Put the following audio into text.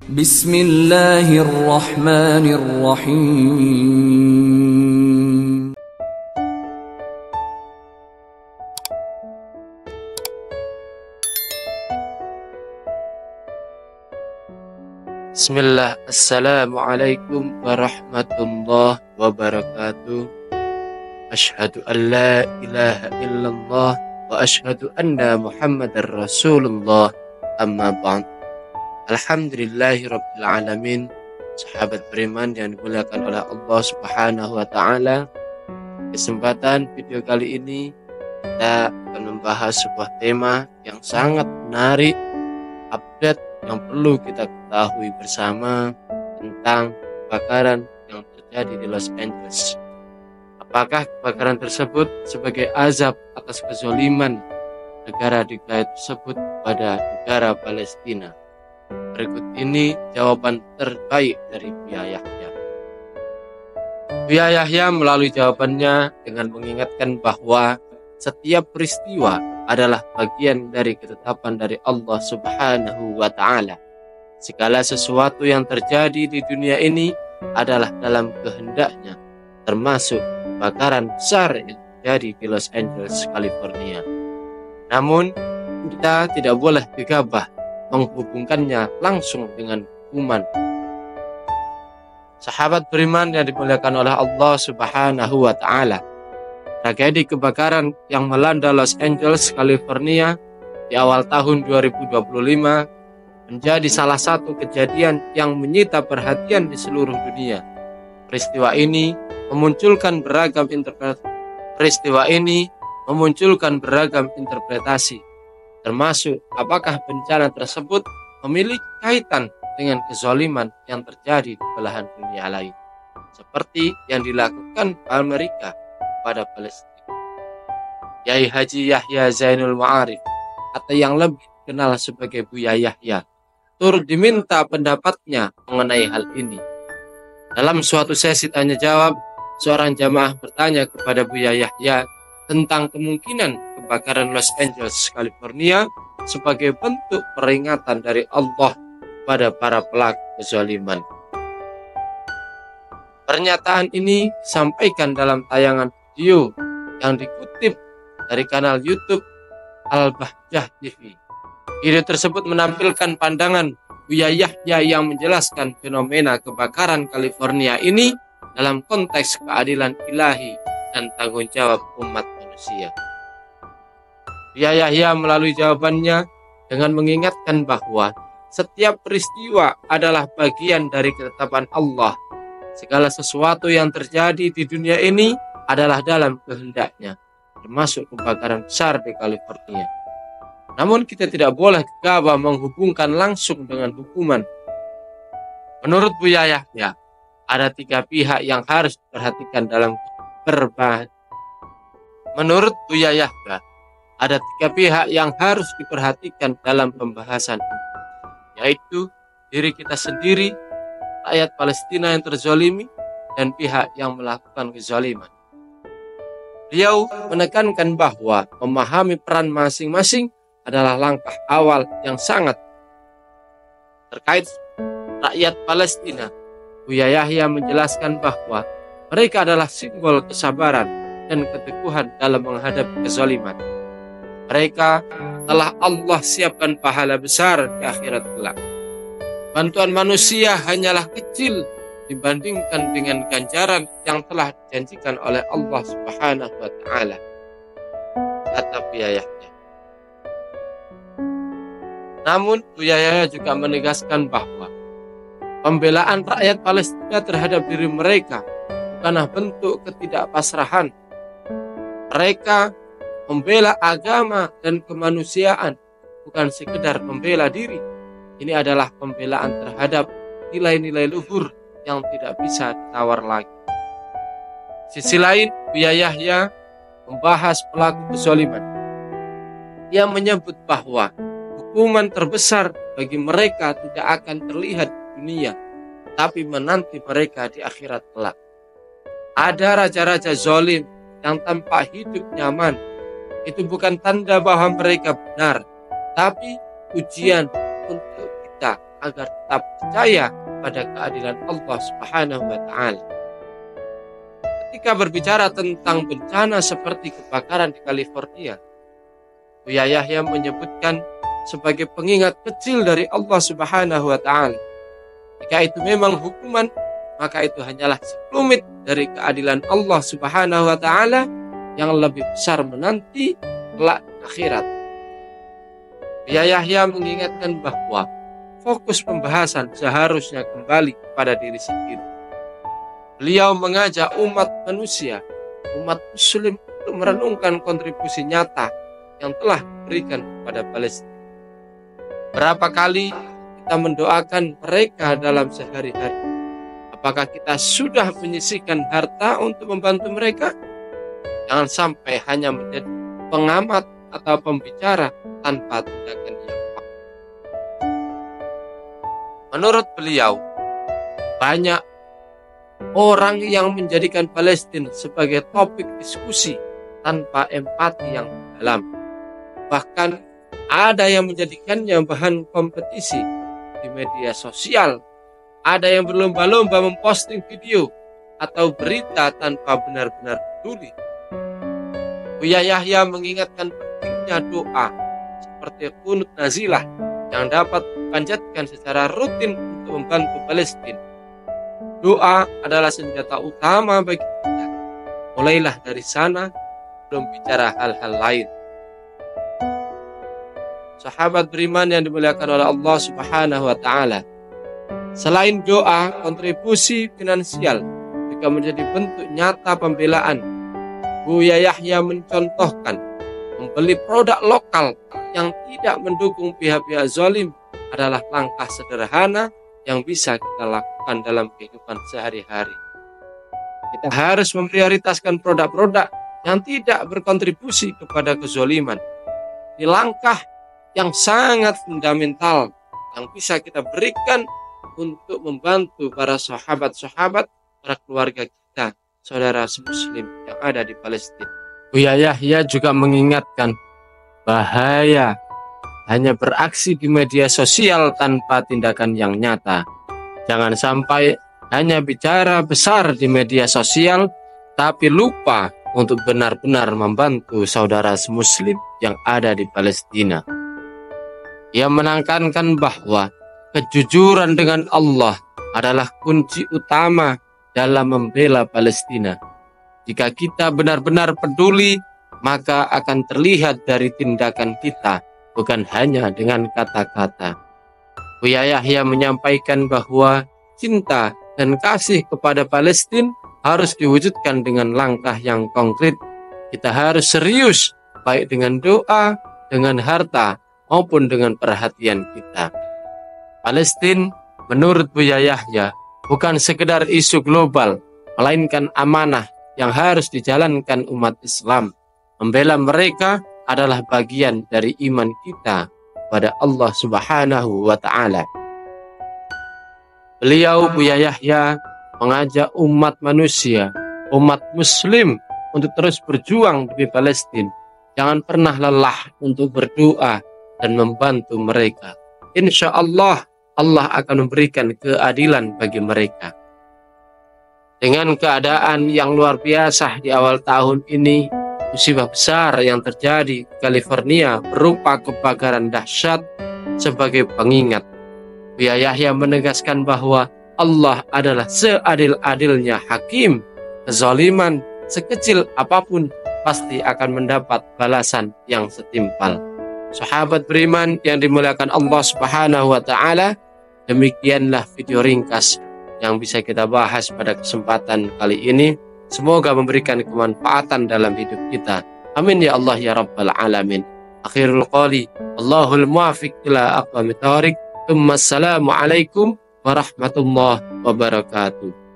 Bismillahirrahmanirrahim. Bismillah, Assalamualaikum warahmatullahi wabarakatuh. Asyhadu an la ilaha illallah wa asyhadu anna Muhammadar Rasulullah. Amma ba'd. Alhamdulillahi rabbil alamin. Sahabat beriman yang dimuliakan oleh Allah Subhanahu wa taala. Kesempatan video kali ini kita akan membahas sebuah tema yang sangat menarik, update yang perlu kita ketahui bersama tentang kebakaran yang terjadi di Los Angeles. Apakah kebakaran tersebut sebagai azab atas kezaliman negara diktator tersebut pada negara Palestina? Berikut ini jawaban terbaik dari Buya Yahya. Buya Yahya melalui jawabannya dengan mengingatkan bahwa setiap peristiwa adalah bagian dari ketetapan dari Allah Subhanahu wa ta'ala. Segala sesuatu yang terjadi di dunia ini adalah dalam kehendaknya, termasuk kebakaran besar yang terjadi di Los Angeles, California. Namun, kita tidak boleh gegabah menghubungkannya langsung dengan hukuman. Sahabat beriman yang dimuliakan oleh Allah Subhanahu wa ta'ala, tragedi kebakaran yang melanda Los Angeles, California di awal tahun 2025 menjadi salah satu kejadian yang menyita perhatian di seluruh dunia. Peristiwa ini memunculkan beragam interpretasi, termasuk apakah bencana tersebut memiliki kaitan dengan kezaliman yang terjadi di belahan dunia lain, seperti yang dilakukan Amerika pada Palestina. Yai Haji Yahya Zainul Ma'arif atau yang lebih dikenal sebagai Buya Yahya turut diminta pendapatnya mengenai hal ini. Dalam suatu sesi tanya jawab, seorang jamaah bertanya kepada Buya Yahya tentang kemungkinan kebakaran Los Angeles, California sebagai bentuk peringatan dari Allah pada para pelaku kezaliman. Pernyataan ini disampaikan dalam tayangan video yang dikutip dari kanal YouTube Al-Bahjah TV. Video tersebut menampilkan pandangan Buya Yahya yang menjelaskan fenomena kebakaran California ini dalam konteks keadilan ilahi dan tanggung jawab umat manusia. Buya Yahya melalui jawabannya dengan mengingatkan bahwa setiap peristiwa adalah bagian dari ketetapan Allah. Segala sesuatu yang terjadi di dunia ini adalah dalam kehendaknya, termasuk kebakaran besar di California. Namun kita tidak boleh gegabah menghubungkan langsung dengan hukuman. Menurut Buya Yahya, ada tiga pihak yang harus diperhatikan dalam pembahasan ini, yaitu diri kita sendiri, rakyat Palestina yang terzalimi, dan pihak yang melakukan kezaliman. Beliau menekankan bahwa memahami peran masing-masing adalah langkah awal yang sangat terkait rakyat Palestina. Buya Yahya menjelaskan bahwa mereka adalah simbol kesabaran dan keteguhan dalam menghadapi kezaliman. Mereka telah Allah siapkan pahala besar di akhirat kelak. Bantuan manusia hanyalah kecil dibandingkan dengan ganjaran yang telah dijanjikan oleh Allah Subhanahu wa ta'ala, kata Buya Yahya. Namun Buya Yahya juga menegaskan bahwa pembelaan rakyat Palestina terhadap diri mereka bukanlah bentuk ketidakpasrahan. Mereka membela agama dan kemanusiaan, bukan sekedar membela diri. Ini adalah pembelaan terhadap nilai-nilai luhur yang tidak bisa ditawar lagi. Sisi lain, Buya Yahya membahas pelaku kezaliman. Ia menyebut bahwa hukuman terbesar bagi mereka tidak akan terlihat di dunia, tapi menanti mereka di akhirat kelak. Ada raja-raja zalim yang tampak hidup nyaman. Itu bukan tanda bahwa mereka benar, tapi ujian untuk kita agar tetap percaya pada keadilan Allah Subhanahu wa taala. Ketika berbicara tentang bencana seperti kebakaran di California, Buya Yahya menyebutkan sebagai pengingat kecil dari Allah Subhanahu wa taala. Jika itu memang hukuman, maka itu hanyalah sekelumit dari keadilan Allah Subhanahu wa taala yang lebih besar menanti kelak akhirat. Buya Yahya mengingatkan bahwa fokus pembahasan seharusnya kembali kepada diri sendiri. Beliau mengajak umat manusia, umat muslim untuk merenungkan kontribusi nyata yang telah diberikan kepada Palestina. Berapa kali kita mendoakan mereka dalam sehari-hari? Apakah kita sudah menyisihkan harta untuk membantu mereka? Jangan sampai hanya menjadi pengamat atau pembicara tanpa tindakan yang tepat. Menurut beliau, banyak orang yang menjadikan Palestina sebagai topik diskusi tanpa empati yang dalam. Bahkan ada yang menjadikannya bahan kompetisi di media sosial. Ada yang berlomba-lomba memposting video atau berita tanpa benar-benar peduli. Buya Yahya mengingatkan pentingnya doa seperti qunut nazilah yang dapat dipanjatkan secara rutin untuk membantu Palestina. Doa adalah senjata utama bagi kita. Mulailah dari sana, belum bicara hal-hal lain. Sahabat beriman yang dimuliakan oleh Allah Subhanahu wa taala, selain doa, kontribusi finansial juga menjadi bentuk nyata pembelaan. Buya Yahya mencontohkan membeli produk lokal yang tidak mendukung pihak-pihak zalim adalah langkah sederhana yang bisa kita lakukan dalam kehidupan sehari-hari. Kita harus memprioritaskan produk-produk yang tidak berkontribusi kepada kezaliman. Ini langkah yang sangat fundamental yang bisa kita berikan untuk membantu para sahabat-sahabat, para keluarga kita, saudara muslim yang ada di Palestina. Buya Yahya juga mengingatkan bahaya hanya beraksi di media sosial tanpa tindakan yang nyata. Jangan sampai hanya bicara besar di media sosial, tapi lupa untuk benar-benar membantu saudara muslim yang ada di Palestina. Ia menekankan bahwa kejujuran dengan Allah adalah kunci utama dalam membela Palestina. Jika kita benar-benar peduli, maka akan terlihat dari tindakan kita, bukan hanya dengan kata-kata. Buya Yahya menyampaikan bahwa cinta dan kasih kepada Palestina harus diwujudkan dengan langkah yang konkret. Kita harus serius, baik dengan doa, dengan harta, maupun dengan perhatian kita. Palestina, menurut Buya Yahya, bukan sekedar isu global, melainkan amanah yang harus dijalankan umat Islam. Membela mereka adalah bagian dari iman kita pada Allah Subhanahu wa ta'ala. Beliau, Buya Yahya, mengajak umat manusia, umat muslim untuk terus berjuang di Palestina. Jangan pernah lelah untuk berdoa dan membantu mereka. Insya Allah, Allah akan memberikan keadilan bagi mereka. Dengan keadaan yang luar biasa di awal tahun ini, musibah besar yang terjadi di California berupa kebakaran dahsyat sebagai pengingat. Buya Yahya menegaskan bahwa Allah adalah seadil-adilnya hakim. Kezaliman sekecil apapun pasti akan mendapat balasan yang setimpal. Sahabat beriman yang dimuliakan Allah Subhanahu wa ta'ala, demikianlah video ringkas yang bisa kita bahas pada kesempatan kali ini. Semoga memberikan kemanfaatan dalam hidup kita. Amin ya Allah ya Rabbal Alamin. Akhirul qali, Allahul muwafiq ila aqwamit thariq. Assalamualaikum warahmatullahi wabarakatuh.